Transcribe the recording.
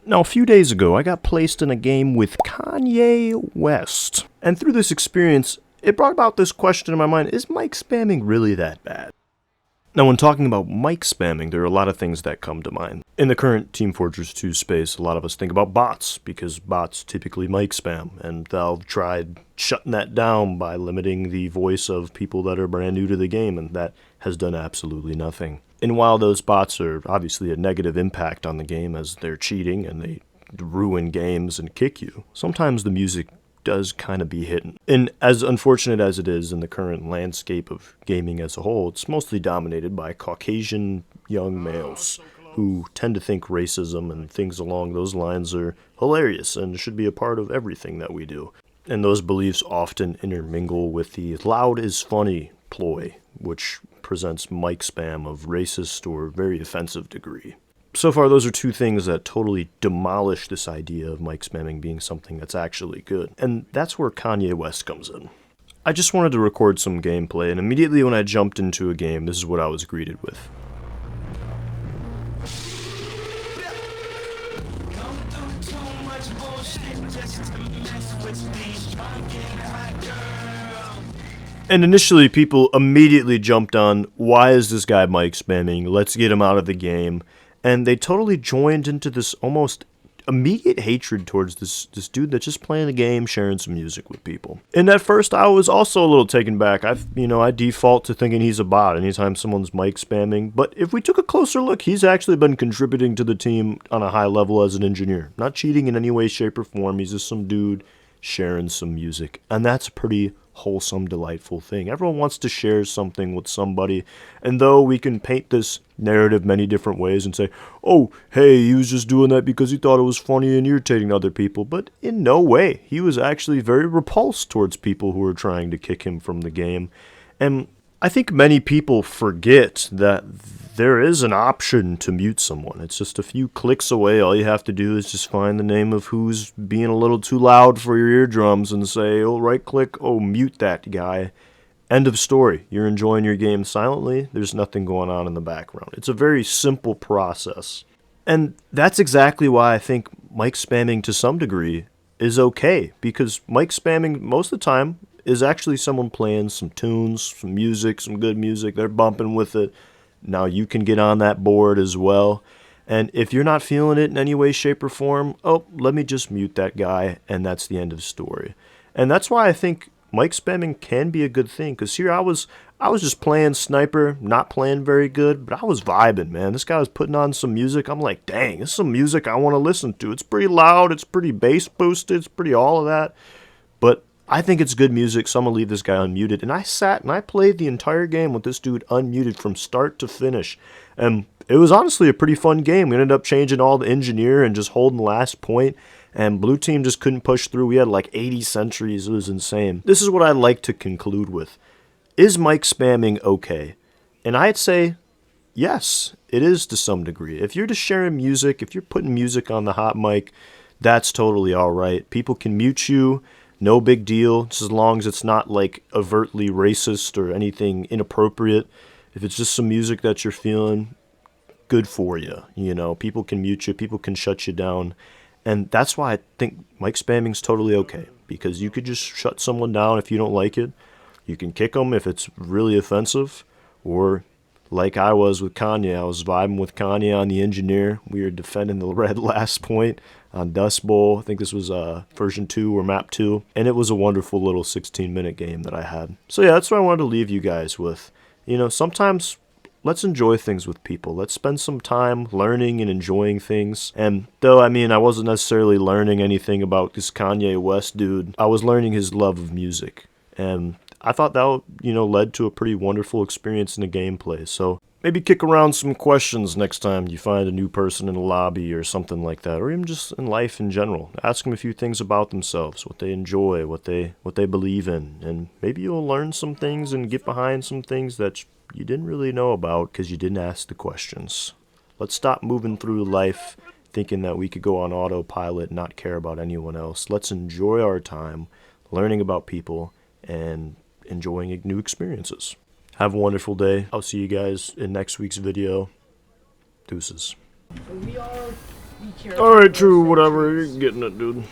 Now, a few days ago, I got placed in a game with Kanye West. And through this experience, it brought about this question in my mind, is mic spamming really that bad? Now, when talking about mic spamming, there are a lot of things that come to mind. In the current Team Fortress 2 space, a lot of us think about bots, because bots typically mic spam, and Valve tried shutting that down by limiting the voice of people that are brand new to the game, and that has done absolutely nothing. And while those bots are obviously a negative impact on the game as they're cheating and they ruin games and kick you, sometimes the music does kind of be hidden. And as unfortunate as it is in the current landscape of gaming as a whole, it's mostly dominated by Caucasian young males who tend to think racism and things along those lines are hilarious and should be a part of everything that we do. And those beliefs often intermingle with the loud is funny ploy, which presents mic spam of racist or very offensive degree. So far, those are two things that totally demolish this idea of mic spamming being something that's actually good. And that's where Kanye West comes in. I just wanted to record some gameplay, and immediately when I jumped into a game, this is what I was greeted with. And initially, people immediately jumped on, why is this guy mic spamming? Let's get him out of the game. And they totally joined into this almost immediate hatred towards this dude that's just playing the game, sharing some music with people. And at first, I was also a little taken back. I default to thinking he's a bot anytime someone's mic spamming. But if we took a closer look, he's actually been contributing to the team on a high level as an engineer. Not cheating in any way, shape, or form. He's just some dude sharing some music. And that's a pretty wholesome, delightful thing. Everyone wants to share something with somebody, and though we can paint this narrative many different ways and say, oh, hey, he was just doing that because he thought it was funny and irritating to other people, but in no way. He was actually very repulsed towards people who were trying to kick him from the game. And I think many people forget that there is an option to mute someone. It's just a few clicks away. All you have to do is just find the name of who's being a little too loud for your eardrums and say, oh, right click, oh, mute that guy. End of story. You're enjoying your game silently. There's nothing going on in the background. It's a very simple process. And that's exactly why I think mic spamming to some degree is okay, because mic spamming most of the time is actually someone playing some tunes, some music, some good music. They're bumping with it. Now you can get on that board as well. And if you're not feeling it in any way, shape, or form, oh, let me just mute that guy, and that's the end of the story. And that's why I think mic spamming can be a good thing, because here I was just playing sniper, not playing very good, but I was vibing, man. This guy was putting on some music. I'm like, dang, this is some music I want to listen to. It's pretty loud, it's pretty bass boosted, it's pretty all of that. But I think it's good music, so I'm going to leave this guy unmuted. And I sat and I played the entire game with this dude unmuted from start to finish. And it was honestly a pretty fun game. We ended up changing all the engineer and just holding last point. And blue team just couldn't push through. We had like 80 sentries. It was insane. This is what I'd like to conclude with. Is mic spamming okay? And I'd say, yes, it is to some degree. If you're just sharing music, if you're putting music on the hot mic, that's totally all right. People can mute you. No big deal, just as long as it's not like overtly racist or anything inappropriate. If it's just some music that you're feeling, good for you. You know, people can mute you, people can shut you down. And that's why I think mic spamming is totally okay, because you could just shut someone down if you don't like it. You can kick them if it's really offensive, or like I was with Kanye. I was vibing with Kanye on the engineer. We were defending the red last point on Dust Bowl. I think this was version 2 or map 2. And it was a wonderful little 16-minute game that I had. So yeah, that's what I wanted to leave you guys with. You know, sometimes let's enjoy things with people. Let's spend some time learning and enjoying things. And though, I mean, I wasn't necessarily learning anything about this Kanye West dude, I was learning his love of music. And I thought that, led to a pretty wonderful experience in the gameplay. So maybe kick around some questions next time you find a new person in a lobby or something like that, or even just in life in general. Ask them a few things about themselves, what they enjoy, what they believe in, and maybe you'll learn some things and get behind some things that you didn't really know about because you didn't ask the questions. Let's stop moving through life thinking that we could go on autopilot and not care about anyone else. Let's enjoy our time learning about people and enjoying new experiences. Have a wonderful day. I'll see you guys in next week's video. Deuces. We Alright, true, whatever. You're getting it, dude.